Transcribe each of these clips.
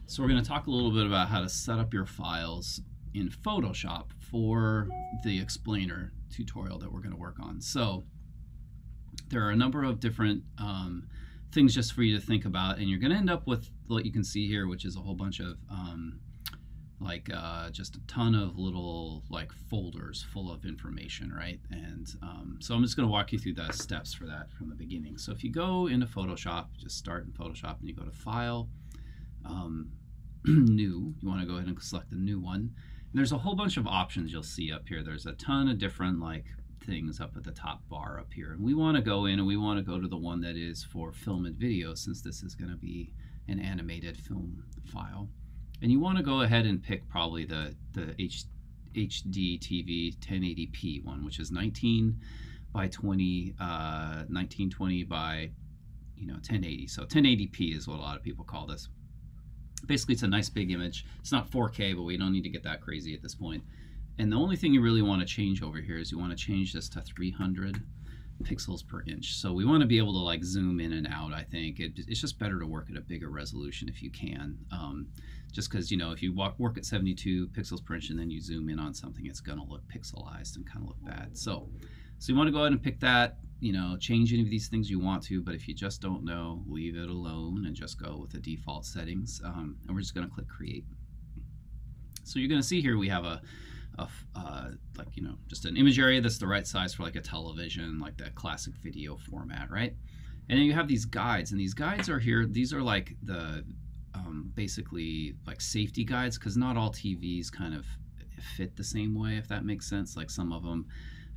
So we're going to talk a little bit about how to set up your files in Photoshop for the explainer tutorial that we're going to work on. So there are a number of different things just for you to think about, and you're going to end up with what you can see here, which is a whole bunch of just a ton of little folders full of information, right? And so I'm just going to walk you through the steps for that from the beginning. So if you go into Photoshop, just start in Photoshop and you go to File, New, you want to go ahead and select the new one. And there's a whole bunch of options you'll see up here. There's a ton of different things up at the top bar up here. And we want to go in and we want to go to the one that is for film and video, since this is going to be an animated film file. And you want to go ahead and pick probably the HD TV 1080p one, which is 19 by 20, 1920 by 1080. So 1080p is what a lot of people call this. Basically, it's a nice big image. It's not 4K, but we don't need to get that crazy at this point. And the only thing you really want to change over here is you want to change this to 300 pixels per inch. So we want to be able to zoom in and out. I think it's just better to work at a bigger resolution if you can. Just because if you work at 72 pixels per inch and then you zoom in on something, it's going to look pixelized and kind of look bad. So you want to go ahead and pick that. Change any of these things you want to, but if you just don't know, leave it alone and just go with the default settings. And we're just going to click Create. So you're going to see here we have just an image area that's the right size for a television, like that classic video format, right? And then you have these guides, and these guides are here. These are the basically safety guides, because not all TVs kind of fit the same way, if that makes sense. Some of them,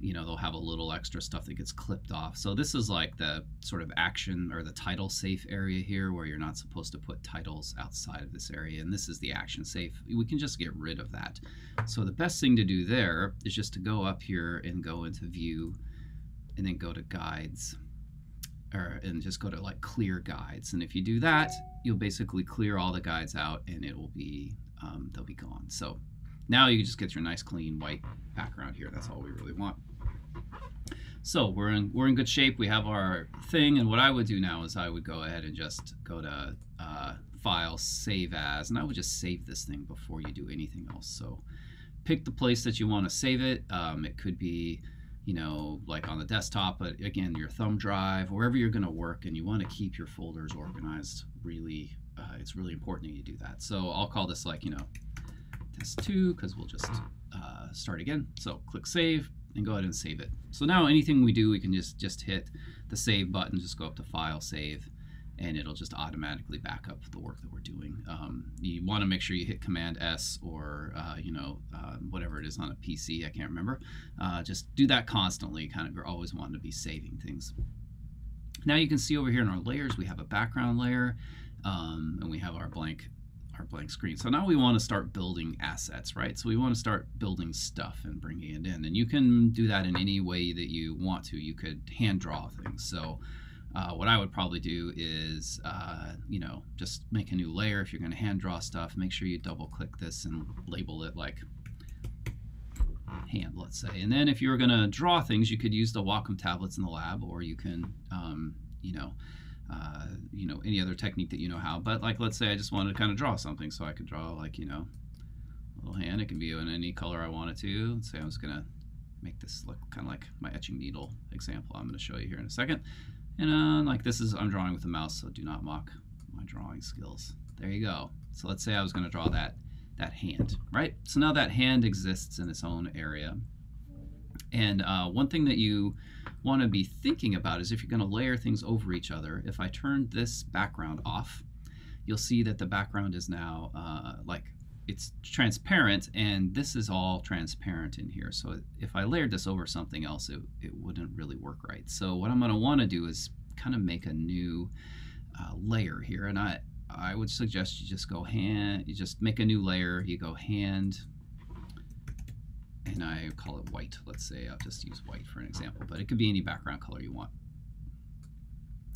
they'll have a little extra stuff that gets clipped off. So this is the sort of action or the title safe area here, where you're not supposed to put titles outside of this area. And this is the action safe. We can just get rid of that. So the best thing to do there is just to go up here and go into View, and then go to Guides, and just go to Clear Guides. And if you do that, you'll basically clear all the guides out, and it will be they'll be gone. So now you just get your nice clean white background here. That's all we really want. So we're in good shape. We have our thing, and what I would do now is I would go ahead and just go to File, Save As, and I would just save this thing before you do anything else. So pick the place that you want to save it. It could be on the desktop, but again, your thumb drive, wherever you're going to work, and you want to keep your folders organized. Really, it's really important that you do that. So I'll call this test 2, because we'll just start again. So click Save and go ahead and save it. So now anything we do, we can just hit the Save button, just go up to File, Save, and it'll just automatically back up the work that we're doing. You want to make sure you hit Command S or whatever it is on a PC, I can't remember. Just do that constantly. You're always wanting to be saving things. Now you can see over here in our layers, we have a background layer, and we have our blank screen. So now we want to start building assets, right? So we want to start building stuff and bringing it in, and you can do that in any way that you want to. You could hand draw things. So what I would probably do is just make a new layer. If you're going to hand draw stuff, make sure you double click this and label it hand, let's say. And then if you were going to draw things, you could use the Wacom tablets in the lab, or you can any other technique that you know how. But let's say I just wanted to kind of draw something, so I could draw a little hand. It can be in any color I wanted to. Let's say I'm just gonna make this look kind of like my etching needle example I'm going to show you here in a second. And I'm drawing with the mouse, so do not mock my drawing skills. There you go. So let's say I was going to draw that hand, right? So now that hand exists in its own area. And one thing that you want to be thinking about is if you're going to layer things over each other, if I turn this background off, you'll see that the background is now it's transparent, and this is all transparent in here. So if I layered this over something else, it wouldn't really work right. So what I'm going to want to do is kind of make a new layer here, and I would suggest you just go you just make a new layer. You go hand, and I call it white. Let's say I'll just use white for an example, but it could be any background color you want.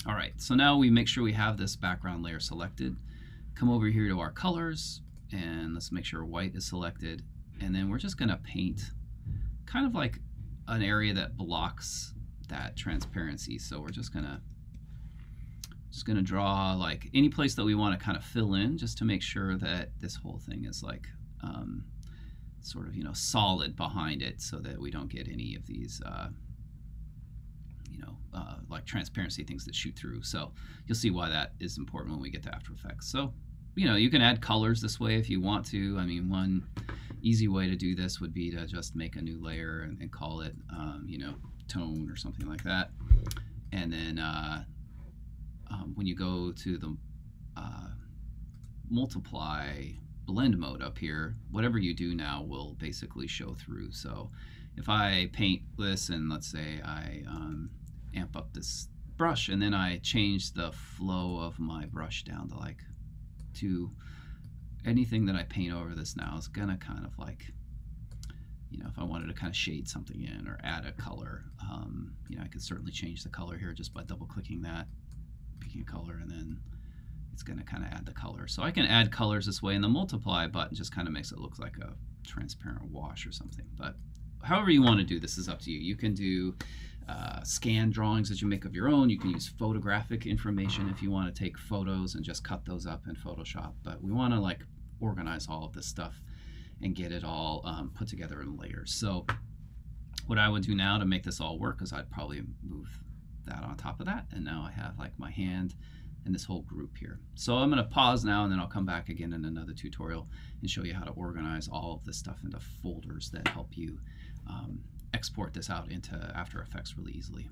All right, so now we make sure we have this background layer selected. Come over here to our colors, and let's make sure white is selected. And then we're just going to paint kind of like an area that blocks that transparency. So we're just going to Just going to draw like any place that we want to kind of fill in, just to make sure that this whole thing is like sort of, solid behind it, so that we don't get any of these like transparency things that shoot through. So you'll see why that is important when we get to After Effects. So you can add colors this way if you want to. I mean, one easy way to do this would be to just make a new layer and call it tone or something like that. And then when you go to the multiply blend mode up here, whatever you do now will basically show through. So if I paint this, and let's say I amp up this brush, and then I change the flow of my brush down to anything that I paint over this now is gonna kind of like, if I wanted to kind of shade something in or add a color, I could certainly change the color here just by double clicking that, picking a color, and then it's going to kind of add the color. So I can add colors this way, and the multiply button just kind of makes it look like a transparent wash or something. But however you want to do this is up to you. You can do scan drawings that you make of your own. You can use photographic information if you want to take photos and just cut those up in Photoshop. But we want to like organize all of this stuff and get it all put together in layers. So what I would do now to make this all work is I'd probably move that on top of that, and now I have like my hand and this whole group here. So I'm going to pause now, and then I'll come back again in another tutorial and show you how to organize all of this stuff into folders that help you export this out into After Effects really easily.